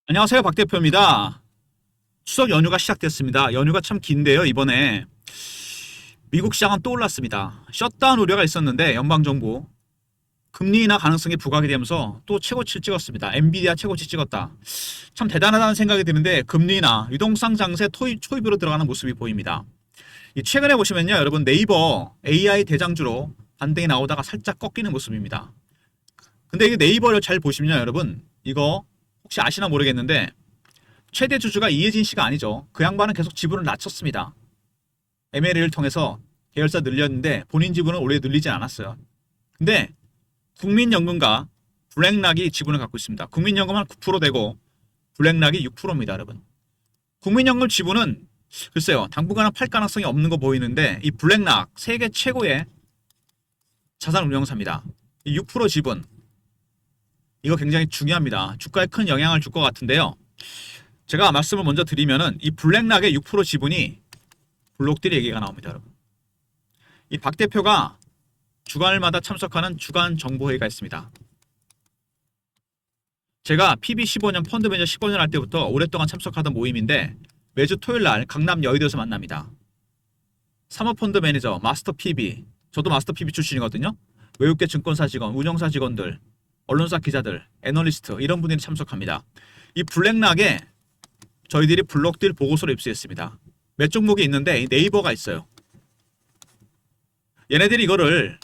안녕하세요. 박 대표입니다. 추석 연휴가 시작됐습니다. 연휴가 참 긴데요. 이번에 미국 시장은 또 올랐습니다. 셧다운 우려가 있었는데 연방정부 금리 인하 가능성이 부각이 되면서 또 최고치를 찍었습니다. 엔비디아 최고치 찍었다. 참 대단하다는 생각이 드는데 금리 인하, 유동성 장세 초입으로 들어가는 모습이 보입니다. 최근에 보시면요. 여러분 네이버 AI 대장주로 반등이 나오다가 살짝 꺾이는 모습입니다. 근데 이게 네이버를 잘 보시면요. 여러분 이거 혹시 아시나 모르겠는데 최대 주주가 이해진 씨가 아니죠. 그 양반은 계속 지분을 낮췄습니다. M&A를 통해서 계열사 늘렸는데 본인 지분은 오래 늘리진 않았어요. 근데 국민연금과 블랙락이 지분을 갖고 있습니다. 국민연금은 9% 되고 블랙락이 6%입니다, 여러분. 국민연금 지분은 글쎄요, 당분간은 팔 가능성이 없는 거 보이는데 이 블랙락 세계 최고의 자산운용사입니다. 이 6% 지분 이거 굉장히 중요합니다. 주가에 큰 영향을 줄 것 같은데요. 제가 말씀을 먼저 드리면은 이 블랙락의 6% 지분이 블록딜 얘기가 나옵니다, 여러분. 이 박 대표가 주간마다 참석하는 주간 정보회의가 있습니다. 제가 PB15년 펀드 매니저 15년 할 때부터 오랫동안 참석하던 모임인데 매주 토요일 날 강남 여의도에서 만납니다. 사모펀드 매니저, 마스터 PB, 저도 마스터 PB 출신이거든요. 외국계 증권사 직원, 운영사 직원들, 언론사 기자들, 애널리스트 이런 분들이 참석합니다. 이 블랙락에 저희들이 블록딜 보고서를 입수했습니다. 몇 종목이 있는데 네이버가 있어요. 얘네들이 이거를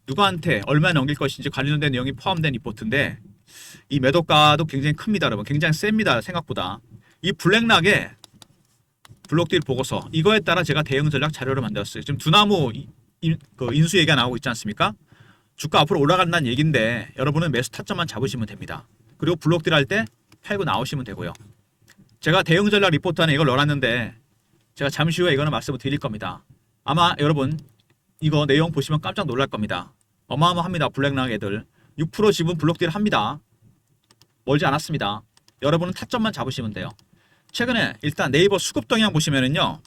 누구한테 얼마에 넘길 것인지 관련된 내용이 포함된 리포트인데 이 매도가도 굉장히 큽니다, 여러분. 굉장히 셉니다, 생각보다. 이 블랙락에 블록딜 보고서 이거에 따라 제가 대응 전략 자료를 만들었어요. 지금 두나무 인수 얘기가 나오고 있지 않습니까? 주가 앞으로 올라간다는 얘기인데 여러분은 매수 타점만 잡으시면 됩니다. 그리고 블록딜 할 때 팔고 나오시면 되고요. 제가 대응 전략 리포트 안에 이걸 넣어놨는데 제가 잠시 후에 이거는 말씀을 드릴 겁니다. 아마 여러분 이거 내용 보시면 깜짝 놀랄 겁니다. 어마어마합니다. 블랙락 애들 6% 지분 블록딜 합니다. 멀지 않았습니다. 여러분은 타점만 잡으시면 돼요. 최근에 일단 네이버 수급 동향 보시면은요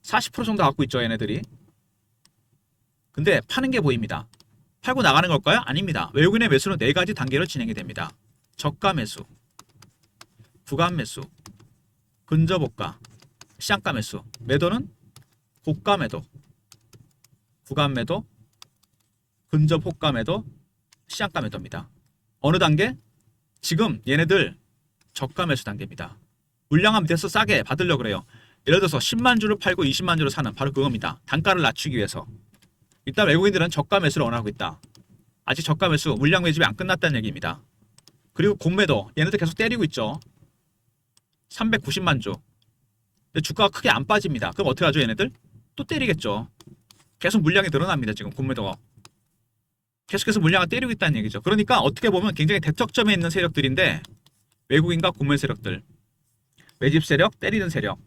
40% 정도 갖고 있죠, 얘네들이. 근데 파는 게 보입니다. 팔고 나가는 걸까요? 아닙니다. 외국인의 매수는 4가지 단계로 진행이 됩니다. 저가 매수, 구간 매수, 근접호가, 시장가 매수. 매도는 고가 매도, 구간 매도, 근접호가 매도, 시장가 매도입니다. 어느 단계? 지금 얘네들 저가 매수 단계입니다. 물량한 밑에서 싸게 받으려고 그래요. 예를 들어서 10만 주를 팔고 20만 주를 사는 바로 그겁니다. 단가를 낮추기 위해서. 일단 외국인들은 저가 매수를 원하고 있다. 아직 저가 매수, 물량 매집이 안 끝났다는 얘기입니다. 그리고 공매도, 얘네들 계속 때리고 있죠. 390만 주. 근데 주가가 크게 안 빠집니다. 그럼 어떻게 하죠, 얘네들? 또 때리겠죠. 계속 물량이 늘어납니다, 지금 공매도가. 계속해서 물량을 때리고 있다는 얘기죠. 그러니까 어떻게 보면 굉장히 대척점에 있는 세력들인데 외국인과 공매 세력들, 매집 세력, 때리는 세력.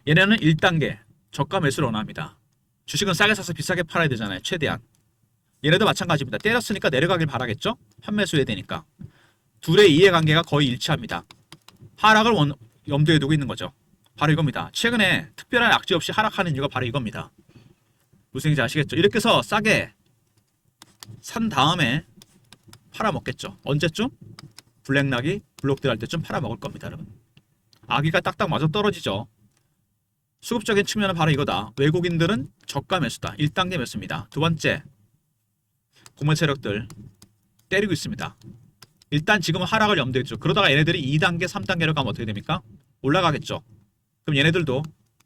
얘네는 1단계 저가 매수를 원합니다. 주식은 싸게 사서 비싸게 팔아야 되잖아요. 최대한. 얘네도 마찬가지입니다. 때렸으니까 내려가길 바라겠죠? 판매수해야 되니까. 둘의 이해관계가 거의 일치합니다. 하락을 염두에 두고 있는 거죠. 바로 이겁니다. 최근에 특별한 악재 없이 하락하는 이유가 바로 이겁니다. 무슨 얘기인지 아시겠죠? 이렇게 해서 싸게 산 다음에 팔아먹겠죠. 언제쯤? 블랙락이 블록딜 할 때쯤 팔아먹을 겁니다, 여러분. 아기가 딱딱 맞아 떨어지죠. 수급적인 측면은 바로 이거다. 외국인들은 저가 매수다. 1단계 매수입니다. 두 번째, 공매 세력들 때리고 있습니다. 일단 지금은 하락을 염두에 두죠. 그러다가 얘네들이 2단계, 3단계로 가면 어떻게 됩니까? 올라가겠죠. 그럼 얘네들도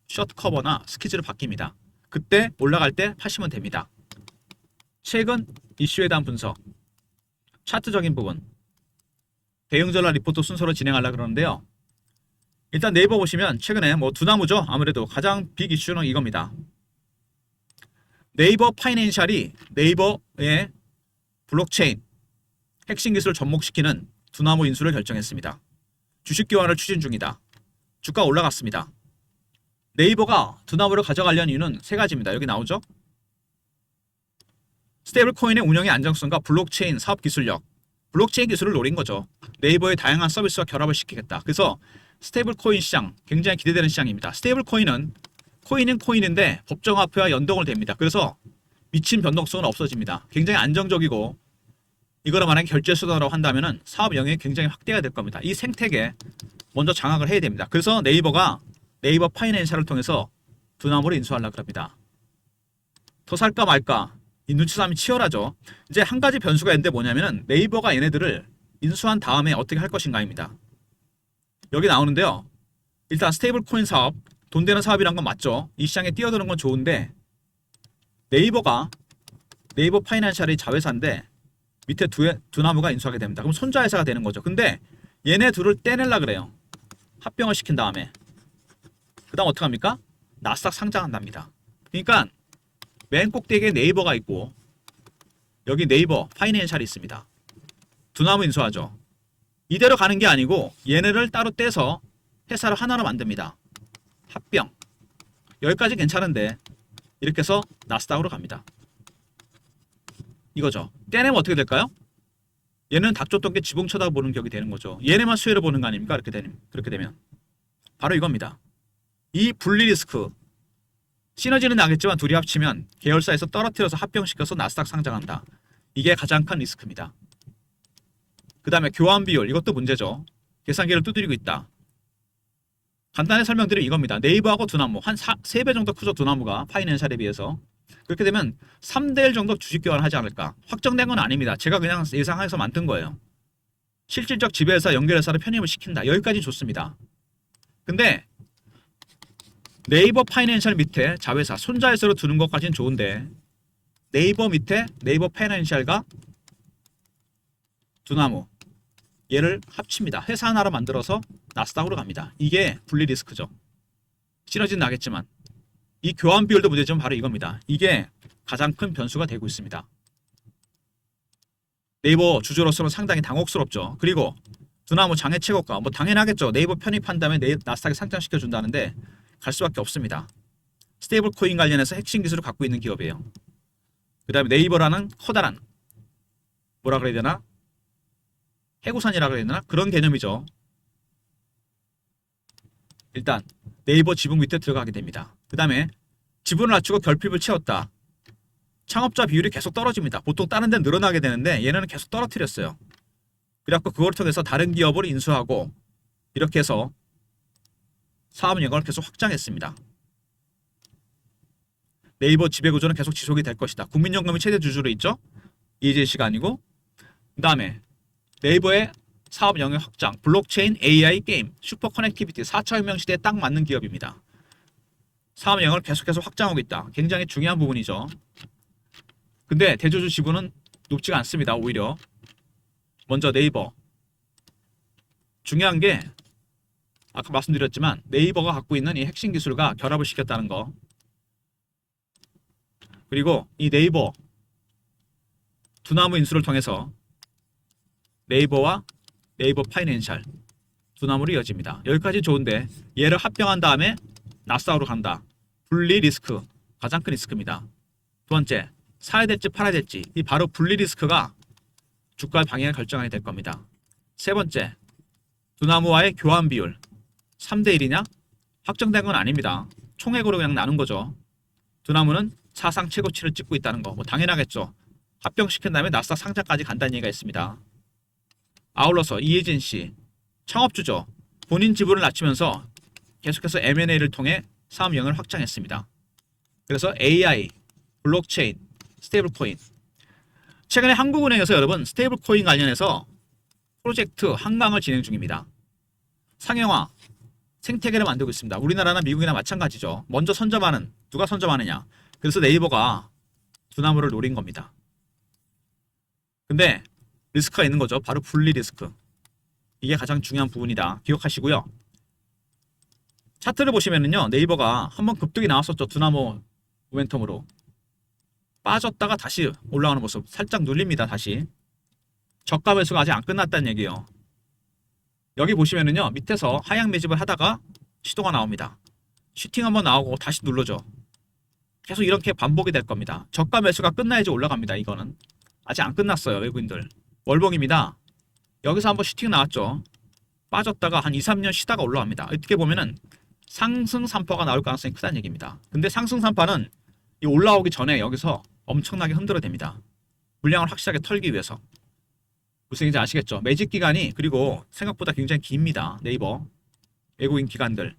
셔트 커버나 스키즈로 바뀝니다. 그때 올라갈 때 파시면 됩니다. 최근 이슈에 대한 분석, 차트적인 부분, 대응 전략 리포트 순서로 진행하려고 그러는데요. 일단 네이버 보시면 최근에 뭐 두나무죠. 아무래도 가장 빅 이슈는 이겁니다. 네이버 파이낸셜이 네이버의 블록체인 핵심 기술을 접목시키는 두나무 인수를 결정했습니다. 주식 교환을 추진 중이다. 주가 올라갔습니다. 네이버가 두나무를 가져가려는 이유는 3가지입니다. 여기 나오죠. 스테이블 코인의 운영의 안정성과 블록체인 사업 기술력. 블록체인 기술을 노린 거죠. 네이버의 다양한 서비스와 결합을 시키겠다. 그래서 스테이블 코인 시장 굉장히 기대되는 시장입니다. 스테이블 코인은 코인인데 법정화폐와 연동을 됩니다. 그래서 미친 변동성은 없어집니다. 굉장히 안정적이고 이거를 만약에 결제 수단으로 한다면은 사업 영역이 굉장히 확대가 될 겁니다. 이 생태계 먼저 장악을 해야 됩니다. 그래서 네이버가 네이버 파이낸셜을 통해서 두나무를 인수하려고 합니다. 더 살까 말까 이 눈치싸움이 치열하죠. 이제 한 가지 변수가 있는데 뭐냐면은 네이버가 얘네들을 인수한 다음에 어떻게 할 것인가입니다. 여기 나오는데요. 일단 스테이블 코인 사업, 돈 되는 사업이란 건 맞죠. 이 시장에 뛰어드는 건 좋은데 네이버 파이낸셜이 자회사인데 밑에 두나무가 인수하게 됩니다. 그럼 손자회사가 되는 거죠. 근데 얘네 둘을 떼내려 그래요. 합병을 시킨 다음에. 그 다음 어떻게 합니까? 나스닥 상장한답니다. 그러니까 맨 꼭대기에 네이버가 있고 여기 네이버 파이낸셜이 있습니다. 두나무 인수하죠. 이대로 가는 게 아니고 얘네를 따로 떼서 회사를 하나로 만듭니다. 합병. 여기까지 괜찮은데 이렇게 해서 나스닥으로 갑니다. 이거죠. 떼내면 어떻게 될까요? 얘는 닥쳤던 게 지붕 쳐다보는 격이 되는 거죠. 얘네만 수혜를 보는 거 아닙니까? 그렇게 되면 바로 이겁니다. 이 분리 리스크 시너지는 나겠지만 둘이 합치면 계열사에서 떨어뜨려서 합병시켜서 나스닥 상장한다. 이게 가장 큰 리스크입니다. 그 다음에 교환 비율 이것도 문제죠. 계산기를 두드리고 있다. 간단히 설명드리면 이겁니다. 네이버하고 두나무 한 3배 정도 크죠. 두나무가 파이낸셜에 비해서. 그렇게 되면 3대1 정도 주식 교환을 하지 않을까. 확정된 건 아닙니다. 제가 그냥 예상해서 만든 거예요. 실질적 지배회사 연결회사를 편입을 시킨다. 여기까지 좋습니다. 근데 네이버 파이낸셜 밑에 자회사 손자회사로 두는 것까지는 좋은데 네이버 밑에 네이버 파이낸셜과 두나무 얘를 합칩니다. 회사 하나로 만들어서 나스닥으로 갑니다. 이게 분리 리스크죠. 시너지는 나겠지만 이 교환 비율도 문제점 바로 이겁니다. 이게 가장 큰 변수가 되고 있습니다. 네이버 주주로서는 상당히 당혹스럽죠. 그리고 두나무 장애 최고가 뭐 당연하겠죠. 네이버 편입한 다음에 나스닥에 상장시켜 준다는데 갈 수밖에 없습니다. 스테이블 코인 관련해서 핵심 기술을 갖고 있는 기업이에요. 그 다음에 네이버라는 커다란 뭐라 그래야 되나? 해고산이라 그래야 되나? 그런 개념이죠. 일단 네이버 지분 밑에 들어가게 됩니다. 그 다음에 지분을 낮추고 결핍을 채웠다. 창업자 비율이 계속 떨어집니다. 보통 다른 데는 늘어나게 되는데 얘네는 계속 떨어뜨렸어요. 그래갖고 그걸 통해서 다른 기업을 인수하고 이렇게 해서 사업 영역을 계속 확장했습니다. 네이버 지배구조는 계속 지속이 될 것이다. 국민연금이 최대 주주로 있죠. 이재일 씨가 아니고. 그 다음에 네이버의 사업 영역 확장, 블록체인, AI, 게임, 슈퍼 커넥티비티 4차 혁명 시대에 딱 맞는 기업입니다. 사업 영역을 계속해서 확장하고 있다. 굉장히 중요한 부분이죠. 근데 대주주 지분은 높지가 않습니다. 오히려 먼저 네이버 중요한 게 아까 말씀드렸지만 네이버가 갖고 있는 이 핵심 기술과 결합을 시켰다는 거. 그리고 이 네이버 두나무 인수를 통해서 네이버와 네이버 파이낸셜 두나무로 이어집니다. 여기까지 좋은데 얘를 합병한 다음에 나스닥으로 간다. 분리 리스크 가장 큰 리스크입니다. 두 번째 사야 될지 팔아야 될지 이 바로 분리 리스크가 주가 방향을 결정하게 될 겁니다. 세 번째 두나무와의 교환 비율 3대1이냐? 확정된 건 아닙니다. 총액으로 그냥 나눈 거죠. 두나무는 사상 최고치를 찍고 있다는 거 뭐 당연하겠죠. 합병시킨 다음에 나스닥 상장까지 간다는 얘기가 있습니다. 아울러서 이혜진 씨 창업주죠. 본인 지분을 낮추면서 계속해서 M&A를 통해 사업 영역을 확장했습니다. 그래서 AI, 블록체인, 스테이블 코인 최근에 한국은행에서 여러분 스테이블 코인 관련해서 프로젝트 한강을 진행 중입니다. 상용화 생태계를 만들고 있습니다. 우리나라나 미국이나 마찬가지죠. 먼저 선점하는 누가 선점하느냐. 그래서 네이버가 두나무를 노린 겁니다. 근데 리스크가 있는 거죠. 바로 분리 리스크. 이게 가장 중요한 부분이다. 기억하시고요. 차트를 보시면은요. 네이버가 한번 급등이 나왔었죠. 두나무 모멘텀으로. 빠졌다가 다시 올라가는 모습. 살짝 눌립니다. 다시. 저가 매수가 아직 안 끝났다는 얘기예요. 여기 보시면은요. 밑에서 하향 매집을 하다가 시도가 나옵니다. 슈팅 한번 나오고 다시 눌러줘. 계속 이렇게 반복이 될 겁니다. 저가 매수가 끝나야지 올라갑니다. 이거는. 아직 안 끝났어요. 외국인들. 월봉입니다. 여기서 한번 슈팅 나왔죠. 빠졌다가 한 2, 3년 쉬다가 올라갑니다. 어떻게 보면은 상승 3파가 나올 가능성이 크다는 얘기입니다. 근데 상승 3파는 이 올라오기 전에 여기서 엄청나게 흔들어댑니다. 물량을 확실하게 털기 위해서. 무슨 얘기인지 아시겠죠? 매집 기간이 그리고 생각보다 굉장히 깁니다. 네이버 외국인 기관들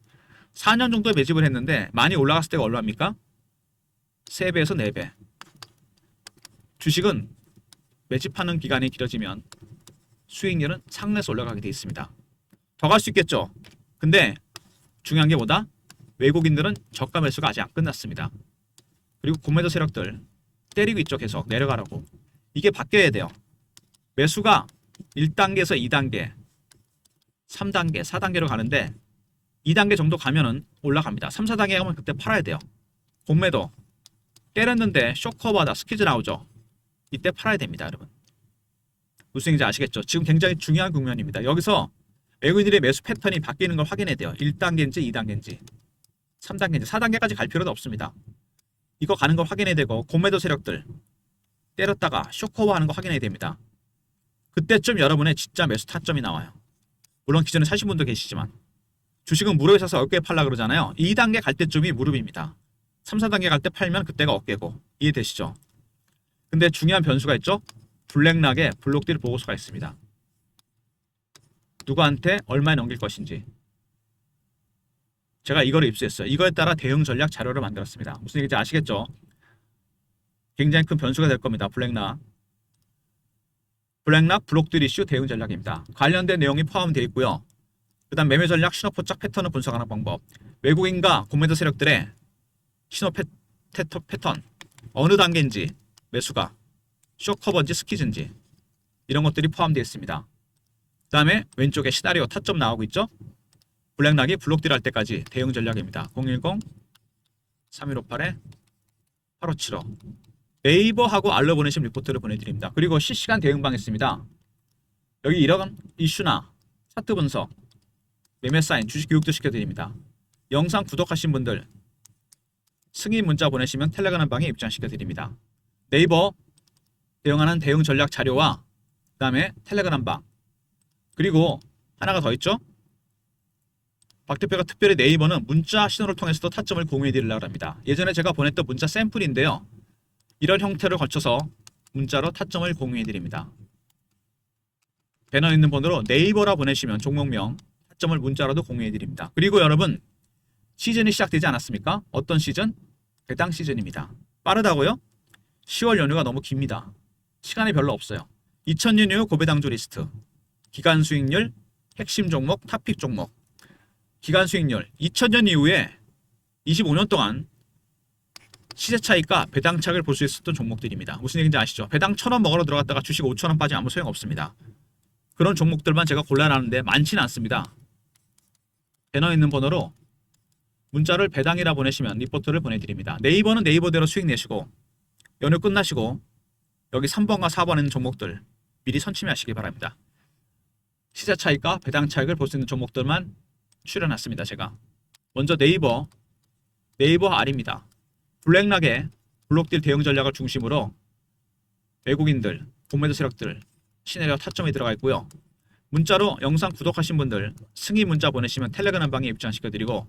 4년 정도 매집을 했는데 많이 올라갔을 때가 얼마입니까? 3배에서 4배. 주식은 매집하는 기간이 길어지면 수익률은 상내에서 올라가게 돼 있습니다. 더 갈 수 있겠죠? 근데 중요한 게 뭐다? 외국인들은 저가 매수가 아직 안 끝났습니다. 그리고 공매도 세력들 때리고 있죠. 계속 내려가라고. 이게 바뀌어야 돼요. 매수가 1단계에서 2단계, 3단계, 4단계로 가는데 2단계 정도 가면은 올라갑니다. 3, 4단계 가면 그때 팔아야 돼요. 공매도 때렸는데 쇼커버다 스퀴즈 나오죠. 이때 팔아야 됩니다, 여러분. 무슨 얘기인지 아시겠죠? 지금 굉장히 중요한 국면입니다. 여기서 외국인들의 매수 패턴이 바뀌는 걸 확인해야 돼요. 1단계인지 2단계인지 3단계인지 4단계까지 갈 필요도 없습니다. 이거 가는 걸 확인해야 되고 공매도 세력들 때렸다가 쇼커버 하는 거 확인해야 됩니다. 그때쯤 여러분의 진짜 매수 타점이 나와요. 물론 기존에 사신 분도 계시지만 주식은 무릎에 서서 어깨에 팔라 그러잖아요. 2단계 갈 때쯤이 무릎입니다. 3, 4단계 갈 때 팔면 그때가 어깨고. 이해되시죠? 근데 중요한 변수가 있죠? 블랙락에 블록딜 보고서가 있습니다. 누구한테 얼마에 넘길 것인지. 제가 이거를 입수했어요. 이거에 따라 대응 전략 자료를 만들었습니다. 무슨 얘기인지 아시겠죠? 굉장히 큰 변수가 될 겁니다. 블랙락 블록딜 이슈 대응 전략입니다. 관련된 내용이 포함되어 있고요. 그 다음 매매 전략 신호 포착 패턴을 분석하는 방법, 외국인과 공매도 세력들의 신호 패턴, 어느 단계인지 매수가 쇼커버인지 스퀴즈인지 이런 것들이 포함되어 있습니다. 그 다음에 왼쪽에 시나리오 타점 나오고 있죠. 블랙락이 블록딜 할 때까지 대응 전략입니다. 010-3158-8575 네이버하고 알로 보내신 리포트를 보내드립니다. 그리고 실시간 대응방 있습니다. 여기 이런 이슈나 차트 분석, 매매 사인, 주식 교육도 시켜드립니다. 영상 구독하신 분들 승인 문자 보내시면 텔레그램 방에 입장시켜드립니다. 네이버 대응하는 대응 전략 자료와 그 다음에 텔레그램 방, 그리고 하나가 더 있죠. 박 대표가 특별히 네이버는 문자 신호를 통해서도 타점을 공유해 드리려고 합니다. 예전에 제가 보냈던 문자 샘플인데요. 이런 형태를 거쳐서 문자로 타점을 공유해 드립니다. 배너 있는 번호로 네이버라 보내시면 종목명 타점을 문자로도 공유해 드립니다. 그리고 여러분, 시즌이 시작되지 않았습니까? 어떤 시즌? 배당 시즌입니다. 빠르다고요? 10월 연휴가 너무 깁니다. 시간이 별로 없어요. 2000년 이후 고배당주 리스트, 기간 수익률, 핵심 종목, 탑픽 종목. 기간 수익률 2000년 이후에 25년 동안 시세 차익과 배당 차익을 볼 수 있었던 종목들입니다. 무슨 얘기인지 아시죠? 배당 1000원 먹으러 들어갔다가 주식 5000원 빠지면 아무 소용 없습니다. 그런 종목들만 제가 골라놨는데 많지는 않습니다. 배너 있는 번호로 문자를 배당이라 보내시면 리포트를 보내드립니다. 네이버는 네이버대로 수익 내시고 연휴 끝나시고 여기 3번과 4번에 있는 종목들 미리 선침하시기 바랍니다. 시세 차익과 배당 차익을 볼 수 있는 종목들만 출연했습니다. 제가 먼저 네이버 R입니다. 블랙락의 블록딜 대응 전략을 중심으로 외국인들, 공매도 세력들 시나리오 타점이 들어가 있고요. 문자로 영상 구독하신 분들 승인 문자 보내시면 텔레그램 방에 입장시켜드리고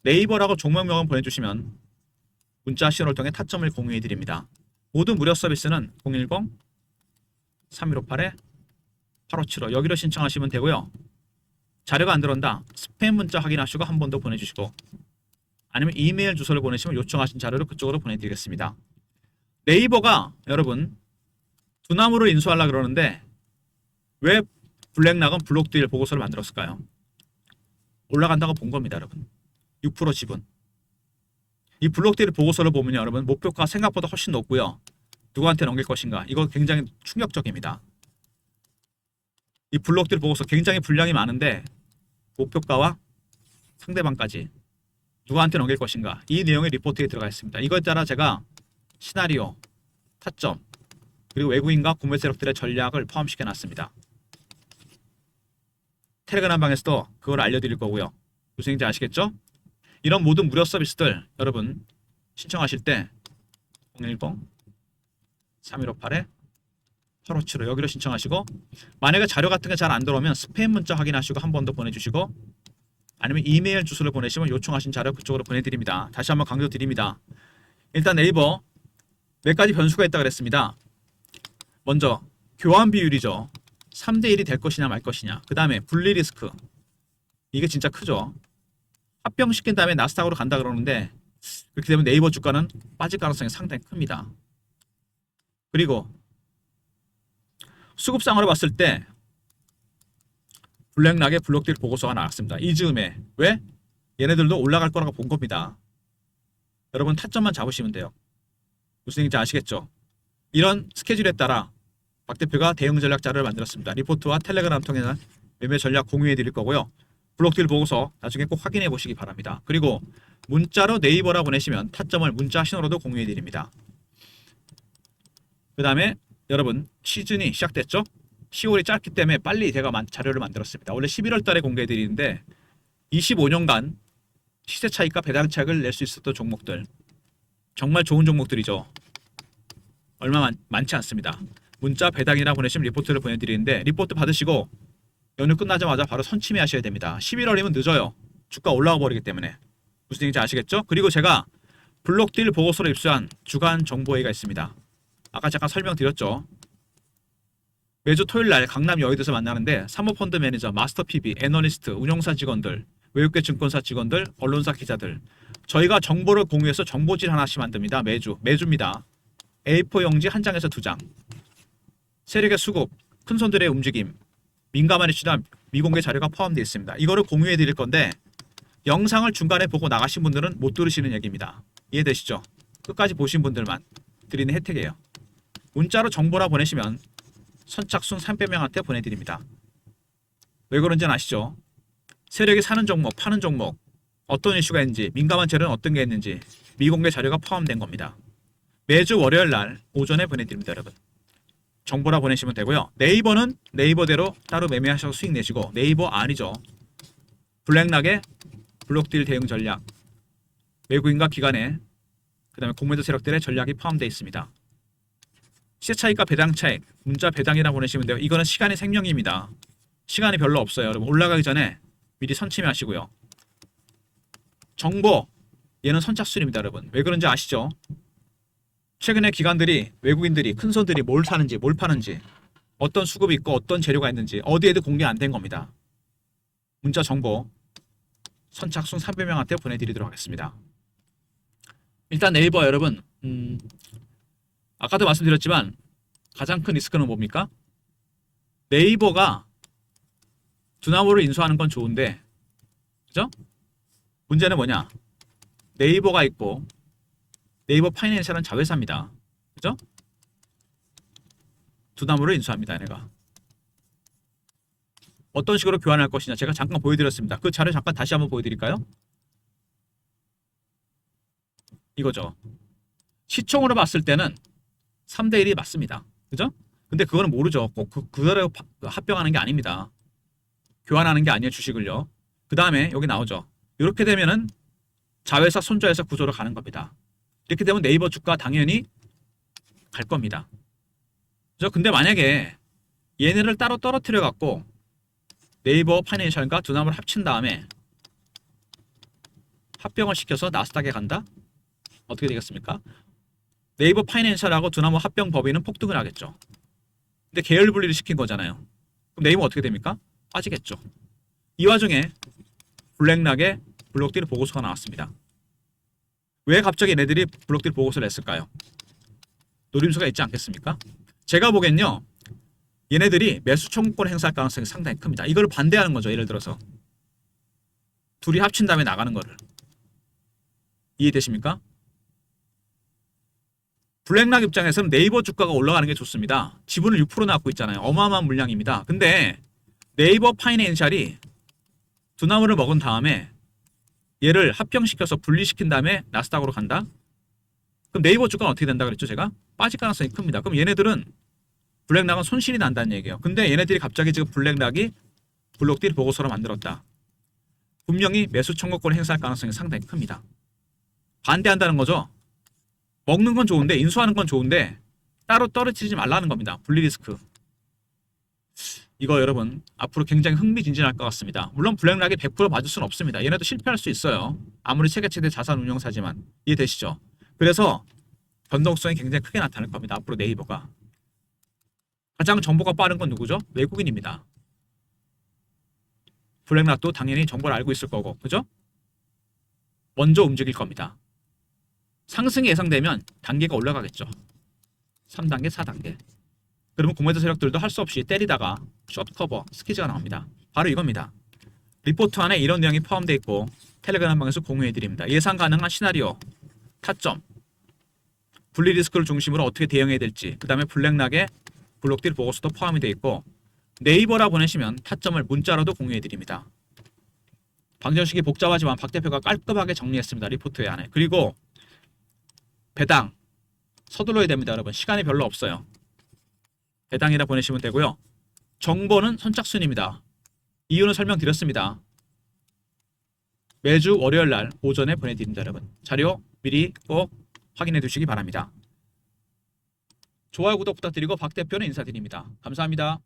네이버라고 종목명을 보내주시면 문자 신호를 통해 타점을 공유해 드립니다. 모든 무료 서비스는 010-3158-8575 여기로 신청하시면 되고요. 자료가 안 들어온다. 스팸 문자 확인하시고 한 번 더 보내주시고 아니면 이메일 주소를 보내시면 요청하신 자료를 그쪽으로 보내드리겠습니다. 네이버가 여러분 두나무를 인수하려고 그러는데 왜 블랙락은 블록딜 보고서를 만들었을까요? 올라간다고 본 겁니다. 여러분 6% 지분. 이 블록딜 보고서를 보면 여러분 목표가 생각보다 훨씬 높고요. 누구한테 넘길 것인가 이거 굉장히 충격적입니다. 이 블록딜 보고서 굉장히 분량이 많은데 목표가와 상대방까지 누구한테 넘길 것인가 이 내용이 리포트에 들어가 있습니다. 이거에 따라 제가 시나리오, 타점 그리고 외국인과 구매 세력들의 전략을 포함시켜 놨습니다. 텔레그램 방에서도 그걸 알려드릴 거고요. 무슨 얘기인지 아시겠죠? 이런 모든 무료 서비스들 여러분 신청하실 때 010-3158-8575 여기로 신청하시고 만약에 자료 같은 게 잘 안 들어오면 스팸 문자 확인하시고 한 번 더 보내주시고 아니면 이메일 주소를 보내시면 요청하신 자료 그쪽으로 보내드립니다. 다시 한번 강조드립니다. 일단 네이버 몇 가지 변수가 있다고 그랬습니다. 먼저 교환 비율이죠. 3대1이 될 것이냐 말 것이냐. 그 다음에 분리 리스크. 이게 진짜 크죠. 합병시킨 다음에 나스닥으로 간다 그러는데 그렇게 되면 네이버 주가는 빠질 가능성이 상당히 큽니다. 그리고 수급상으로 봤을 때 블랙락의 블록딜 보고서가 나왔습니다. 이 즈음에. 왜? 얘네들도 올라갈 거라고 본 겁니다. 여러분 타점만 잡으시면 돼요. 무슨 얘기인지 아시겠죠? 이런 스케줄에 따라 박 대표가 대응 전략 자료를 만들었습니다. 리포트와 텔레그램 통해서 매매 전략 공유해 드릴 거고요. 블록딜 보고서 나중에 꼭 확인해 보시기 바랍니다. 그리고 문자로 네이버라 보내시면 타점을 문자 신호로도 공유해 드립니다. 그 다음에 여러분 시즌이 시작됐죠? 10월이 짧기 때문에 빨리 제가 자료를 만들었습니다. 원래 11월 달에 공개해 드리는데 25년간 시세 차익과 배당 차익을 낼 수 있었던 종목들 정말 좋은 종목들이죠. 얼마 많지 않습니다. 문자 배당이라 보내시면 리포트를 보내드리는데 리포트 받으시고 연휴 끝나자마자 바로 선침해 하셔야 됩니다. 11월이면 늦어요. 주가 올라와 버리기 때문에. 무슨 얘기인지 아시겠죠? 그리고 제가 블록딜 보고서를 입수한 주간 정보회의가 있습니다. 아까 잠깐 설명드렸죠. 매주 토요일날 강남 여의도에서 만나는데 사모펀드 매니저, 마스터 PB, 애널리스트, 운용사 직원들, 외국계 증권사 직원들, 언론사 기자들 저희가 정보를 공유해서 정보질 하나씩 만듭니다. 매주입니다. A4 용지 한 장에서 2장. 세력의 수급, 큰손들의 움직임, 민감한 이슈나 미공개 자료가 포함되어 있습니다. 이거를 공유해 드릴 건데 영상을 중간에 보고 나가신 분들은 못 들으시는 얘기입니다. 이해되시죠? 끝까지 보신 분들만 드리는 혜택이에요. 문자로 정보라 보내시면 선착순 300명한테 보내드립니다. 왜 그런지는 아시죠? 세력이 사는 종목, 파는 종목, 어떤 이슈가 있는지, 민감한 재료는 어떤 게 있는지 미공개 자료가 포함된 겁니다. 매주 월요일 날 오전에 보내드립니다. 여러분. 정보라 보내시면 되고요. 네이버는 네이버대로 따로 매매하셔서 수익 내시고 네이버 아니죠. 블랙락의 블록딜 대응 전략, 외국인과 기관의 그 다음에 공매도 세력들의 전략이 포함되어 있습니다. 시세차익과 배당차익, 문자 배당이라 보내시면 돼요. 이거는 시간이 생명입니다. 시간이 별로 없어요. 여러분 올라가기 전에 미리 선침하시고요. 정보, 얘는 선착순입니다. 여러분 왜 그런지 아시죠? 최근에 기관들이, 외국인들이, 큰손들이 뭘 사는지 뭘 파는지 어떤 수급이 있고 어떤 재료가 있는지 어디에도 공개 안 된 겁니다. 문자 정보 선착순 300명한테 보내드리도록 하겠습니다. 일단 네이버 여러분 아까도 말씀드렸지만 가장 큰 리스크는 뭡니까? 네이버가 두나무를 인수하는 건 좋은데 그죠? 문제는 뭐냐? 네이버가 있고 네이버 파이낸셜은 자회사입니다. 그죠? 두나무를 인수합니다. 얘네가. 어떤 식으로 교환할 것이냐 제가 잠깐 보여드렸습니다. 그 자료 잠깐 다시 한번 보여드릴까요? 이거죠. 시총으로 봤을 때는 3대1이 맞습니다. 그죠? 근데 그거는 모르죠. 꼭 그대로 합병하는 게 아닙니다. 교환하는 게 아니에요. 주식을요. 그 다음에 여기 나오죠. 이렇게 되면은 자회사 손자회사 구조로 가는 겁니다. 이렇게 되면 네이버 주가 당연히 갈 겁니다. 그죠? 근데 만약에 얘네를 따로 떨어뜨려 갖고 네이버 파이낸셜과 두나무를 합친 다음에 합병을 시켜서 나스닥에 간다? 어떻게 되겠습니까? 네이버 파이낸셜하고 두나무 합병 법인은 폭등을 하겠죠. 근데 계열 분리를 시킨 거잖아요. 그럼 네이버 어떻게 됩니까? 빠지겠죠. 이 와중에 블랙락의 블록딜 보고서가 나왔습니다. 왜 갑자기 얘네들이 블록딜 보고서를 냈을까요? 노림수가 있지 않겠습니까? 제가 보기엔요. 얘네들이 매수 청구권 행사할 가능성이 상당히 큽니다. 이걸 반대하는 거죠. 예를 들어서 둘이 합친 다음에 나가는 거를. 이해되십니까? 블랙락 입장에서는 네이버 주가가 올라가는 게 좋습니다. 지분을 6% 갖고 있잖아요. 어마어마한 물량입니다. 근데 네이버 파이낸셜이 두나무를 먹은 다음에 얘를 합병시켜서 분리시킨 다음에 나스닥으로 간다? 그럼 네이버 주가는 어떻게 된다 그랬죠? 제가? 빠질 가능성이 큽니다. 그럼 얘네들은 블랙락은 손실이 난다는 얘기예요. 근데 얘네들이 갑자기 지금 블랙락이 블록딜 보고서를 만들었다. 분명히 매수 청구권을 행사할 가능성이 상당히 큽니다. 반대한다는 거죠. 먹는 건 좋은데 인수하는 건 좋은데 따로 떨어뜨리지 말라는 겁니다. 분리 리스크. 이거 여러분 앞으로 굉장히 흥미진진할 것 같습니다. 물론 블랙락이 100% 맞을 수는 없습니다. 얘네도 실패할 수 있어요. 아무리 세계 최대 자산 운용사지만. 이해되시죠? 그래서 변동성이 굉장히 크게 나타날 겁니다. 앞으로 네이버가. 가장 정보가 빠른 건 누구죠? 외국인입니다. 블랙락도 당연히 정보를 알고 있을 거고, 그죠? 먼저 움직일 겁니다. 상승이 예상되면 단계가 올라가겠죠. 3단계, 4단계. 그러면 공매도 세력들도 할 수 없이 때리다가 숏커버, 스퀴즈가 나옵니다. 바로 이겁니다. 리포트 안에 이런 내용이 포함되어 있고 텔레그램 방에서 공유해드립니다. 예상 가능한 시나리오, 타점, 분리 리스크를 중심으로 어떻게 대응해야 될지, 그 다음에 블랙락의 블록딜 보고서도 포함이 되어 있고 네이버라 보내시면 타점을 문자로도 공유해드립니다. 방정식이 복잡하지만 박 대표가 깔끔하게 정리했습니다. 리포트에 안에. 그리고 배당 서둘러야 됩니다. 여러분 시간이 별로 없어요. 배당이라 보내시면 되고요. 정보는 선착순입니다. 이유는 설명드렸습니다. 매주 월요일날 오전에 보내드립니다. 여러분 자료 미리 꼭 확인해 두시기 바랍니다. 좋아요 구독 부탁드리고 박 대표는 인사드립니다. 감사합니다.